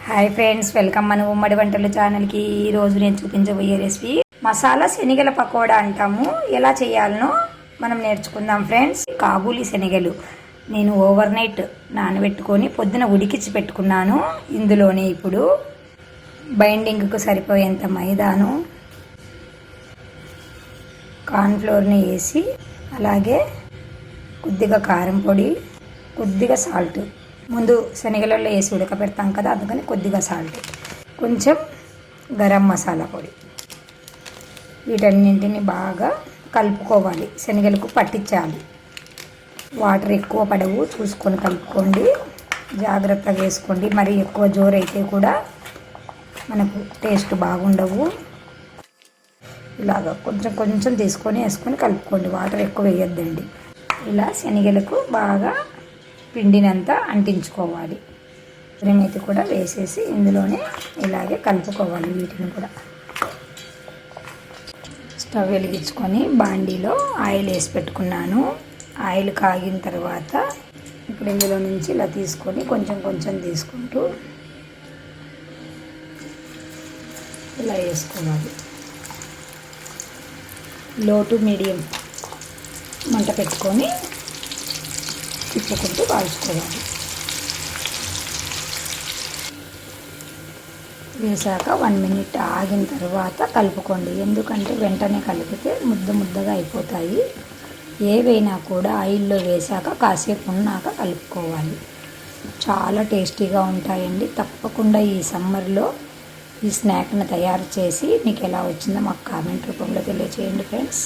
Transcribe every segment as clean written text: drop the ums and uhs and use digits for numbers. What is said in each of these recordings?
Hi friends, welcome మన ఉమ్మడి వంటలు ఛానల్కి. ఈరోజు నేను చూపించబోయే రెసిపీ మసాలా శనగల పకోడా అంటాము. ఎలా చేయాలనో మనం నేర్చుకుందాం ఫ్రెండ్స్. కాబూలి శనగలు నేను ఓవర్ నైట్ నానబెట్టుకొని పొద్దున ఉడికించి పెట్టుకున్నాను. ఇందులోనే ఇప్పుడు బైండింగ్కు సరిపోయేంత మైదాను, కార్న్ఫ్లోర్ని వేసి, అలాగే కొద్దిగా కారం పొడి, కొద్దిగా సాల్ట్, ముందు శనగలలో వేసి ఉడకబెడతాం కదా, అందుకని కొద్దిగా సాల్ట్, కొంచెం గరం మసాలా పొడి, వీటన్నింటిని బాగా కలుపుకోవాలి. శనగలకు పట్టించాలి. వాటర్ ఎక్కువ పడవు, చూసుకొని కలుపుకోండి. జాగ్రత్తగా వేసుకోండి. మరి ఎక్కువ జోరైతే కూడా మనకు టేస్ట్ బాగుండవు. ఇలాగ కొంచెం కొంచెం తీసుకొని వేసుకొని కలుపుకోండి. వాటర్ ఎక్కువ వేయొద్దండి. ఇలా శనగలకు బాగా పిండినంతా అంటించుకోవాలి. అయితే కూడా వేసేసి ఇందులోనే ఇలాగే కలుపుకోవాలి. వీటిని కూడా స్టవ్ వెలిగించుకొని బాండీలో ఆయిల్ వేసి పెట్టుకున్నాను. ఆయిల్ కాగిన తర్వాత ఇప్పుడు ఇందులో నుంచి ఇలా తీసుకొని కొంచెం కొంచెం తీసుకుంటూ ఇలా వేసుకోవాలి. లో టు మీడియం మంట పెట్టుకొని తిప్పుకుంటూ కాల్చుకోవాలి. వేసాక 1 మినిట్ ఆగిన తర్వాత కలుపుకోండి. ఎందుకంటే వెంటనే కలిపితే ముద్దగా అయిపోతాయి. ఏవైనా కూడా ఆయిల్లో వేసాక కాసేపు ఉన్నాక కలుపుకోవాలి. చాలా టేస్టీగా ఉంటాయండి. తప్పకుండా ఈ సమ్మర్లో ఈ స్నాక్ని తయారు చేసి మీకు ఎలా వచ్చిందో మాకు కామెంట్ రూపంలో తెలియచేయండి ఫ్రెండ్స్.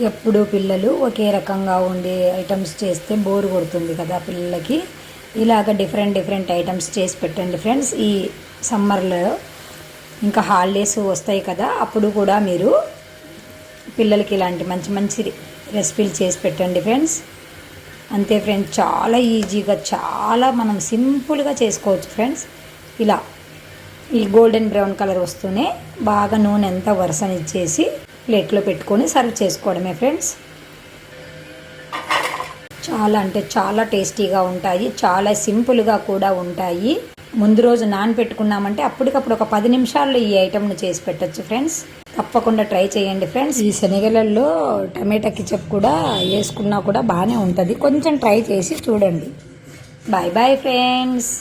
ఎప్పుడు పిల్లలు ఒకే రకంగా ఉండే ఐటమ్స్ చేస్తే బోర్ కొడుతుంది కదా పిల్లలకి. ఇలాగ డిఫరెంట్ ఐటమ్స్ చేసి పెట్టండి ఫ్రెండ్స్. ఈ సమ్మర్లో ఇంకా హాలిడేస్ వస్తాయి కదా, అప్పుడు కూడా మీరు పిల్లలకి ఇలాంటి మంచి రెసిపీలు చేసి పెట్టండి ఫ్రెండ్స్. అంతే ఫ్రెండ్స్, చాలా ఈజీగా, చాలా మనం సింపుల్గా చేసుకోవచ్చు ఫ్రెండ్స్. ఇలా ఈ గోల్డెన్ బ్రౌన్ కలర్ వస్తూనే బాగా నూనె అంతా వరసనిచ్చేసి ప్లేట్లో పెట్టుకొని సర్వ్ చేసుకోవడమే ఫ్రెండ్స్. చాలా అంటే చాలా టేస్టీగా ఉంటాయి. చాలా సింపుల్గా కూడా ఉంటాయి. ముందు రోజు నానబెట్టుకున్నామంటే అప్పటికప్పుడు ఒక 10 నిమిషాల్లో ఈ ఐటమ్ను చేసి పెట్టచ్చు ఫ్రెండ్స్. తప్పకుండా ట్రై చేయండి ఫ్రెండ్స్. ఈ శనగలలో టమాటా కెచప్ కూడా వేసుకున్నా కూడా బాగానే ఉంటుంది. కొంచెం ట్రై చేసి చూడండి. Bye bye friends.